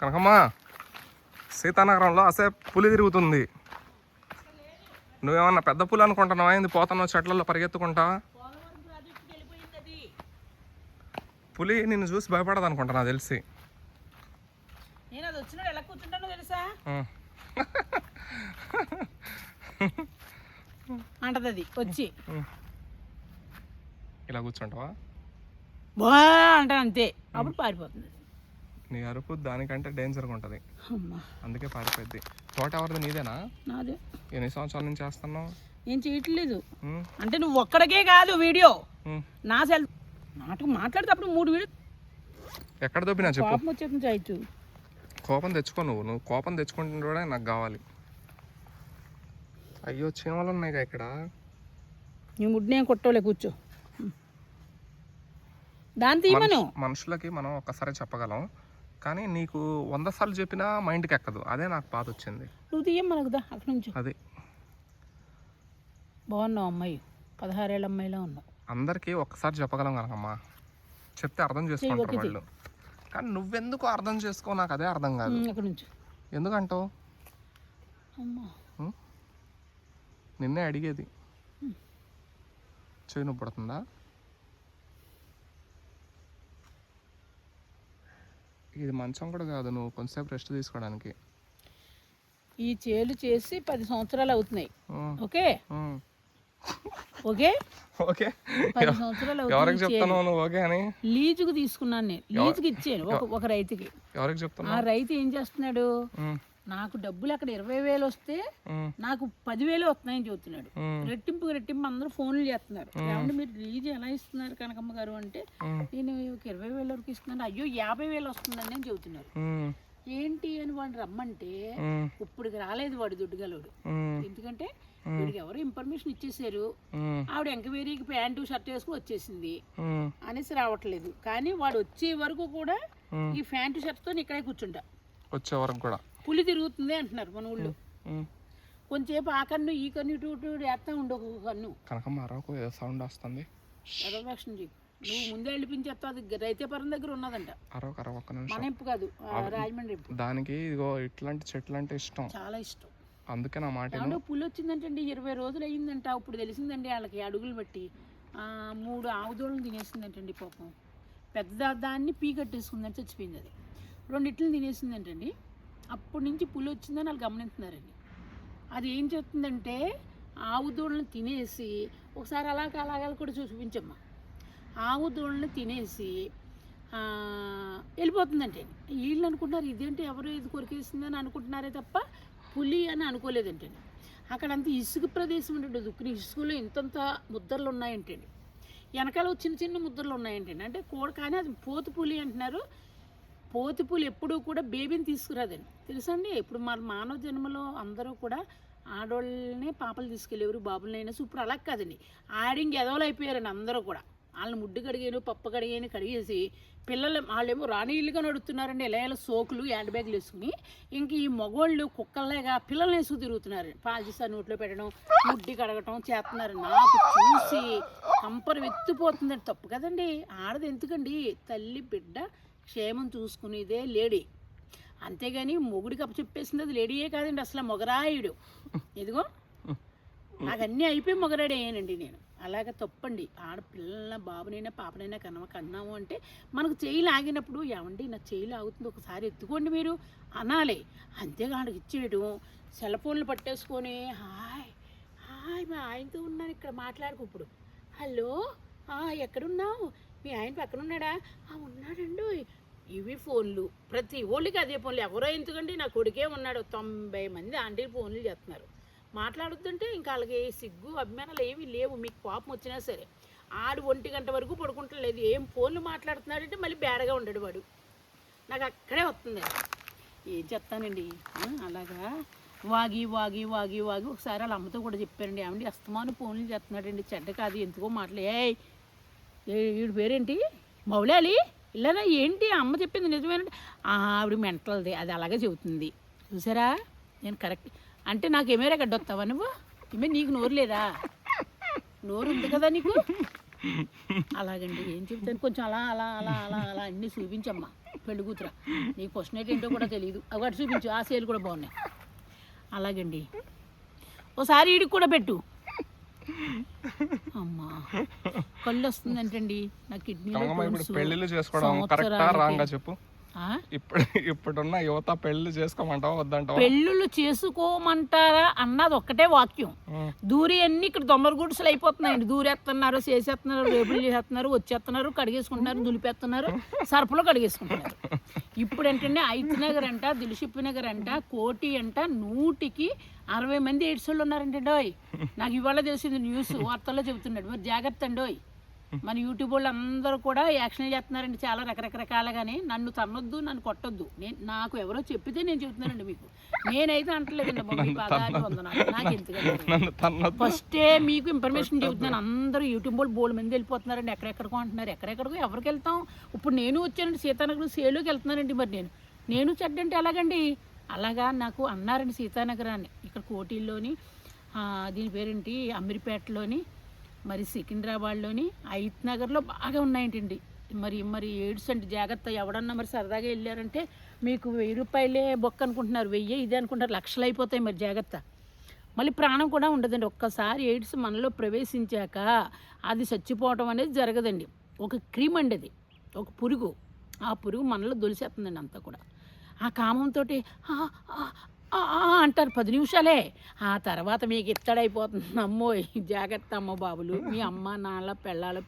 కనకమ్మ సీతానగరంలో అసే పులి తిరుగుతుంది. నువ్వేమన్నా పెద్ద పులి అనుకుంటున్నావా? ఏంది పోతున్నావు చెట్లలో పరిగెత్తుకుంటా? పులి నిన్ను చూసి భయపడదు అనుకుంటా నాకు తెలిసి. అంటది వచ్చి ఇలా కూర్చుంటావా బా అంటే అంతే, అప్పుడు పారిపోతుంది. నీ అరుపు దానికంటే డేంజర్గా ఉంటుంది, అందుకే పారిపోద్ది. తోట ఎవరిది? నీదేనా? నాదే. ఎన్ని సంవత్సరాల నుంచి చేస్తున్నావు? నేను చేయట్లేదు. అంటే నువ్వు ఒక్కడికే కాదు వీడియో, నా సెల్ నాటకం మాట్లాడేటప్పుడు 3 వీడియో. ఎక్కడ దొబ్బినా చెప్పు. కోపం వచ్చేది చేయొచ్చు. కోపం తెచ్చుకో. నువ్వు కోపం తెచ్చుకుంటుంటే కూడా నాకు కావాలి. అయ్యో చీమలు ఉన్నాయి ఇక్కడ. నీ ముడ్డు నేను కొట్టవలే, కూర్చో. దాని తీయమను. మనుషులకి మనం ఒక్కసారి చెప్పగలం, కానీ నీకు 100 సార్లు చెప్పినా మైండ్కి ఎక్కదు. అదే నాకు బాధ వచ్చింది. నువ్వు తీయమ్మనకుదా అక్కడ నుంచి. అది బాగున్నావు అమ్మాయి, 16 ఏళ్ళ అమ్మాయిలా ఉన్నావు. అందరికీ ఒక్కసారి చెప్పగలం కనకమ్మా, చెప్తే అర్థం చేసుకుంటారు వాళ్ళు. కానీ నువ్వెందుకు అర్థం చేసుకో, నాకు అదే అర్థం కాదు. అక్కడ నుంచి ఎందుకంటావు? అమ్మా నిన్నే అడిగేది. చెయ్యి నొప్పి పడుతుందా? ఇది మంచం కూడా కాదు, నువ్వు కొంచెంసేపు రెస్ట్ తీసుకోవడానికి. ఈ చేలు చేసి 10 సంవత్సరాలు అవుతున్నాయి. ఓకే ఓకే ఓకే 10 సంవత్సరాలు ఎవరికి చెప్తాను నువ్వు ఓకే అని? లీజుకు తీసుకున్నాను నేను, లీజుకి ఇచ్చాను ఒక రైతుకి. ఎవరికి చెప్తాను? ఆ రైతు ఏం చేస్తున్నాడు, నాకు డబ్బులు అక్కడ 20,000 వస్తే నాకు 10,000 వస్తున్నాయని చెబుతున్నాడు. రెట్టింపు అందరూ ఫోన్లు చేస్తున్నారు. ఏమంటే మీరు లీజ్ ఎలా ఇస్తున్నారు కనకమ్మ గారు అంటే, నేను 20,000 వరకు ఇస్తున్నాను. అయ్యో 50,000 వస్తుందని అని చెబుతున్నారు. ఏంటి అని వాడిని రమ్మంటే ఇప్పుడు రాలేదు వాడు దుడ్డుగలడు. ఎందుకంటే వీడికి ఎవరు ఇన్ఫర్మేషన్ ఇచ్చేసారు, ఆవిడ ఎంక్వైరీకి ప్యాంటు షర్ట్ వేసుకుని వచ్చేసింది అనేసి రావట్లేదు. కానీ వాడు వచ్చే వరకు కూడా ఈ ప్యాంటు షర్ట్తో ఇక్కడే కూర్చుంటా. వచ్చే వరకు కూడా పులి తిరుగుతుంది అంటున్నారు మన ఊళ్ళో. కొంచెంసేపు ఆ కన్ను ఈ కన్ను ఇటు వేస్తా ఉండు ఒక కన్ను. కనకమ్మ అరవకు, ఏదో సౌండ్ వస్తుంది. ఎదవేషన్ చెయ్యి నువ్వు, ముందే వెళ్ళిపించేస్తా. అది రైతేపురం దగ్గర ఉన్నదంట. మన ఇంపు కాదు, రాజమండ్రి ఇంపు. దానికి ఇదిగో ఇట్లాంటి చెట్లు అంటే ఇష్టం, చాలా ఇష్టం. అందుకే నా మాట. పులి వచ్చిందంటే 20 రోజులు అయ్యిందంట. ఇప్పుడు తెలిసిందండి వాళ్ళకి అడుగులు బట్టి 3 ఆవుదోళ్ళని తినేసిందంటండి పాపం. పెద్ద దాన్ని పీకట్టేసుకుందని చచ్చిపోయింది. అది 2 ఇట్లను తినేసిందంటండి. అప్పటి నుంచి పులి వచ్చిందని వాళ్ళు గమనిస్తున్నారండి. అది ఏం చెప్తుందంటే ఆవు దూడలను తినేసి, ఒకసారి అలాగా కూడా చూపించమ్మా, ఆవు దూడలను తినేసి వెళ్ళిపోతుందంటే. వీళ్ళు అనుకుంటున్నారు ఇదేంటి ఎవరు ఇది కొరికేసిందని అనుకుంటున్నారే తప్ప పులి అని అనుకోలేదంటండి. అక్కడంతా ఇసుక ప్రదేశం ఉంటుంది. దుక్కుని ఇసుకలో ఇంతంత ముద్దర్లు ఉన్నాయంటండి. వెనకాల చిన్న ముద్దర్లు ఉన్నాయంటండి. అంటే కానీ అది పోతు పులి అంటున్నారు. పోతు పులి ఎప్పుడూ కూడా బేబీని తీసుకురాదండి, తెలుసా అండి. ఇప్పుడు మన మానవ జన్మలో అందరూ కూడా ఆడవాళ్ళనే పాపలు తీసుకెళ్ళేవారు, బాబులనైనా. ఇప్పుడు అలా కాదండి, ఆడింగ్ ఎదవలు అయిపోయారండి అందరూ కూడా. వాళ్ళని ముడ్డు కడిగాను, పప్పు కడిగేసి పిల్లలు వాళ్ళేమో రాణీళ్ళుగా నడుస్తున్నారండి. ఇలా సోకులు హ్యాండ్ బ్యాగులు వేసుకుని. ఇంక ఈ మగవాళ్ళు కుక్కల్లాగా పిల్లల్ని వేసుకు తిరుగుతున్నారు. పాలసీసా నోట్లో పెట్టడం, ముడ్డి కడగటం చేస్తున్నారు. నాకు చూసి కంపరం ఎత్తిపోతుందండి. తప్పు కదండి, ఆడది ఎందుకండి, తల్లి బిడ్డ క్షేమం చూసుకునేదే లేడీ. అంతేగాని మొగుడికి అప్పచెప్పేసింది అది లేడీయే కాదండి, అసలు మొగరాయుడు. ఇదిగో నాకు అన్నీ అయిపోయి మొగరాడు అయ్యానండి నేను. అలాగే తప్పండి. ఆడపిల్లల బాబునైనా పాపనైనా కన్నాము అంటే మనకు చేయి లాగినప్పుడు, ఏమండి నా చేయి లాగుతుంది ఒకసారి ఎత్తుకోండి మీరు అనాలి. అంతేగాడు ఇచ్చేయడం, సెల్ ఫోన్లు పట్టేసుకొని హాయ్ మా ఆయనతో ఉన్నాను ఇక్కడ మాట్లాడుకు. ఇప్పుడు హలో ఎక్కడున్నావు, మీ ఆయన పక్కన ఉన్నాడా? ఉన్నాడండి. ఇవి ఫోన్లు, ప్రతి ఓళ్ళకి అదే ఫోన్లు. ఎవరో ఎందుకండి, నా కొడుకే ఉన్నాడు. 90 మంది ఆంటీ ఫోన్లు చేస్తున్నారు. మాట్లాడుతుంటే ఇంకా వాళ్ళకి సిగ్గు అభిమానాలు ఏమీ లేవు. మీకు కోపం వచ్చినా సరే ఆడు 1 గంట వరకు పడుకుంటలేదు. ఏం ఫోన్లు మాట్లాడుతున్నాడంటే మళ్ళీ బేడగా ఉండడు వాడు. నాకు అక్కడే వస్తుంది. ఏం చెప్తానండి, అలాగా వాగి ఒకసారి వాళ్ళ అమ్మతో కూడా చెప్పారండి. ఏమండి అస్తమాను ఫోన్లు చేస్తున్నాడండి, చెడ్డ కాదు, ఎందుకో వీడి పేరేంటి మౌలాలి ఇలానా ఏంటి అమ్మ చెప్పింది నిజమేనంటే ఆవిడ మెంటల్ది, అది అలాగే చెబుతుంది. చూసారా నేను కరెక్ట్ అంటే నాకు ఏమేరా గడ్డొస్తావా నువ్వు? ఏమే నీకు నోరు లేదా? నోరు ఉంది కదా నీకు. అలాగండి ఏం చెప్తాను, కొంచెం అలా అలా అలా అలా అలా అన్నీ చూపించమ్మా పెళ్లి కూతురా. నీ క్వశ్చన్ ఏంటో కూడా తెలియదు, అవి చూపించు, ఆ సేలు కూడా బాగున్నాయి. అలాగండి ఓసారి ఈడికి కూడా పెట్టు. అమ్మా కళ్ళు వస్తుందంటండి నా కిడ్నీలో. పెళ్లిళ్ళు చేసుకోవడం కరెక్టా రాంగా చెప్పు. ఇప్పుడున్న యువత పెళ్లి చేసుకోమంటావా వద్దంటావా? పెళ్ళిళ్ళు చేసుకోమంటారా అన్నది ఒక్కటే వాక్యం. దూరి అన్ని ఇక్కడ దొమ్మర గుడిసెలు అయిపోతున్నాయండి. దూరేస్తున్నారు, చేసేస్తున్నారు, రేపులు చేసేస్తున్నారు, వచ్చేస్తున్నారు, కడిగేసుకుంటున్నారు, దులిపేస్తున్నారు, సరుపులో కడిగేసుకుంటున్నారు. ఇప్పుడు ఏంటంటే ఐతనగర్ అంట, దిల్షిప్ నగర్ అంట, కోటి అంట 100కి 60 మంది ఎయిడ్స్ వాళ్ళు ఉన్నారంటే డోయ్. నాకు ఇవాళ తెలిసింది, న్యూస్ వార్తల్లో చెబుతున్నాడు. మరి జాగ్రత్త అండోయ్. మన యూట్యూబ్ వాళ్ళు అందరూ కూడా యాక్షన్ చేస్తున్నారండి చాలా రకరకాలుగానే. నన్ను తన్నొద్దు, నన్ను కొట్టొద్దు. నాకు ఎవరో చెప్పితే నేను చెబుతున్నానండి మీకు. నేనైతే అంటలేదండి మమ్మీ పదాలు వందనాలు. నాకు ఎందుకంటే ఫస్టే మీకు ఇన్ఫర్మేషన్ చెబుతున్నాను. అందరూ యూట్యూబ్ వాళ్ళు బోల్డ్ మంది వెళ్ళిపోతున్నారండి, ఎక్కడెక్కడికో అంటున్నారు. ఎక్కడెక్కడికో ఎవరికి వెళ్తాం? ఇప్పుడు నేను వచ్చానండి సీతానగర్ సేలోకి వెళ్తున్నానండి. మరి నేను చెడ్డంటే ఎలాగండి? అలాగా నాకు అన్నారండి సీతానగరాన్ని. ఇక్కడ కోటిల్లోని, దీని పేరేంటి, అమీర్పేటలోని, మరి సికింద్రాబాద్లోని, ఐత్నగర్లో బాగా ఉన్నాయంటండి. మరి ఎయిడ్స్ అంటే జాగ్రత్త. ఎవడన్నా మరి సరదాగా వెళ్ళారంటే మీకు 1000 రూపాయలే బొక్క అనుకుంటున్నారు, 1000 ఇదే అనుకుంటారు, లక్షలు అయిపోతాయి. మరి జాగ్రత్త. మళ్ళీ ప్రాణం కూడా ఉండదండి. ఒక్కసారి ఎయిడ్స్ మనలో ప్రవేశించాక అది చచ్చిపోవటం అనేది జరగదండి. ఒక క్రీమ్ అండి, అది ఒక పురుగు. ఆ పురుగు మనలో దొలిసేస్తుందండి అంతా కూడా. ఆ కామంతో అంటారు 10 నిమిషాలే. ఆ తర్వాత మీకు ఇత్తడైపోతుంది. అమ్మో జాగ్రత్త అమ్మ బాబులు. మీ అమ్మ నాన్న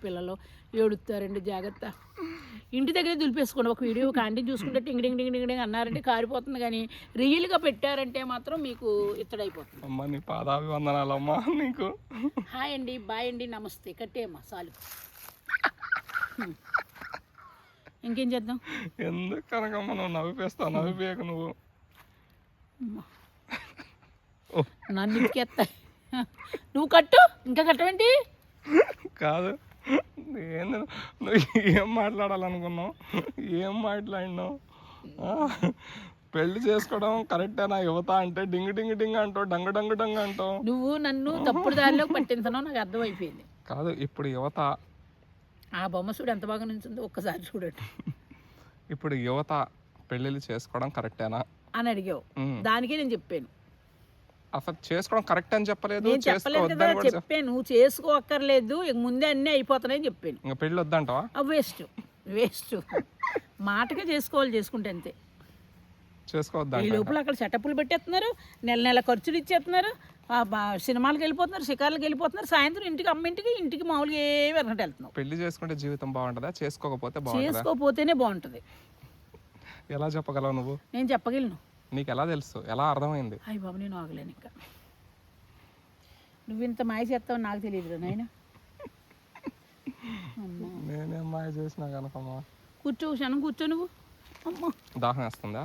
పిల్లలు ఏడుస్తారండి, జాగ్రత్త. ఇంటి దగ్గరే దులిపేసుకోండి. ఒక వీడియో కాంటిని చూసుకుంటే టింగ్ టింగ్ టింగ్ టింగ్ అన్నారంటే కారిపోతుంది, కానీ రియల్గా పెట్టారంటే మాత్రం మీకు ఇత్తడైపోతుంది. అమ్మ నీ పాదాభివందనాలమ్మా నీకు. హాయ్ అండి, బాయ్ అండి, నమస్తే. కట్టే అమ్మా చాలు. ఇంకేం చేద్దాం? ఎందుకు కనకమ్మ నువ్వు నవ్విపేస్తావు? నవ్విపోయాక నువ్వు నన్ను ఇచ్చేస్తా. నువ్వు కట్టు, ఇంకా కట్టవేంటి? కాదు, ఏంది నువ్వు ఏం మాట్లాడాలనుకున్నావు? ఏం మాట్లాడినావు? పెళ్లి చేసుకోవడం కరెక్టేనా యువత అంటే? డింగ్ డింగ్ డింగ్ అంటావు, డంగ్ డంగ్ డంగ్ అంటావు. నువ్వు నన్ను తప్పుడు దారిలో పట్టించడం నాకు అర్థమైపోయింది. కాదు, ఇప్పుడు యువత, ఆ బొమ్మ చూడు ఎంత బాగా నుంచిందో, ఒక్కసారి చూడండి. ఇప్పుడు యువత పెళ్ళిళ్ళు చేసుకోవడం కరెక్టేనా అని అడిగావు. దానికే నేను చెప్పాను. అసలు చేసుకోవడం కరెక్ట్ అని చెప్పలేదు. నేను చెప్పలేదు కదా, చెప్పాను నువ్వు చేసుకోక్కర్లేదు, ముందే అన్నీ అయిపోతున్నాయని చెప్పాను. ఇంకా పెళ్ళి వద్దంటావా? వేస్ట్ మాటగా చేసుకుంటే అంతే. చేసుకోవద్దా? ఈ లోపల అక్కడ సెటప్లు పెట్టేస్తున్నారు, నెల ఖర్చులు ఇచ్చేస్తున్నారు, సినిమాలకు వెళ్ళిపోతున్నారు, షికార్లకు వెళ్ళిపోతున్నారు, సాయంత్రం ఇంటికి మామూలుగా ఏమి అన్నట్టు వెళ్తున్నావు. పెళ్లి చేసుకుంటే జీవితం బాగుంటుందా? చేసుకోకపోతేనే బాగుంటుంది. ఎలా చెప్పగలవు నువ్వు? నేను చెప్పగలను. నీకు ఎలా తెలుసు? ఎలా అర్థమైంది? అయ్యి బాబు నేను ఆగలేను ఇంకా. నువ్వు ఇంత మాయ చేస్తావు నాకు తెలియదు నాయన. నేనేం మాయ చేసినా కనుకమ్మా. కూర్చో క్షణం కూర్చో నువ్వు. అమ్మా దాహం వేస్తుందా?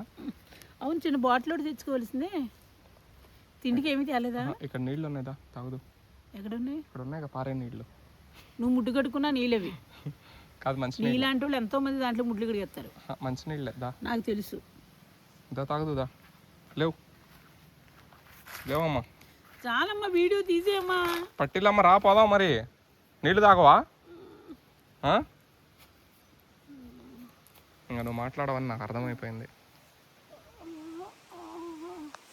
అవును, చిన్న బాటిల్ తెచ్చుకోవాల్సిందే. తిండికి ఏమీ తేలేదా? ఇక్కడ నీళ్ళు ఉన్నాయిదా, తాగుదు. ఎక్కడ ఉన్నాయి? ఇక్కడ ఉన్నాయి పారే నీళ్ళు. నువ్వు ముడ్డు కడుక్కున్నా నీళ్ళవి కాదు, మంచి నీళ్ళంటి వాళ్ళు ఎంతో మంది దాంట్లో ముడ్లు కడిగేస్తారు. మంచి నీళ్ళే దా, నాకు తెలుసు. దా తాగుదుదా. లేవమ్మా. చాలమ్మా, వీడియో తీసేయమ్మా. పట్టిల్లమ్మ రా పోదాం. మరి నీళ్ళు తాగవా? ఇంకా నువ్వు మాట్లాడవని నాకు అర్థమైపోయింది.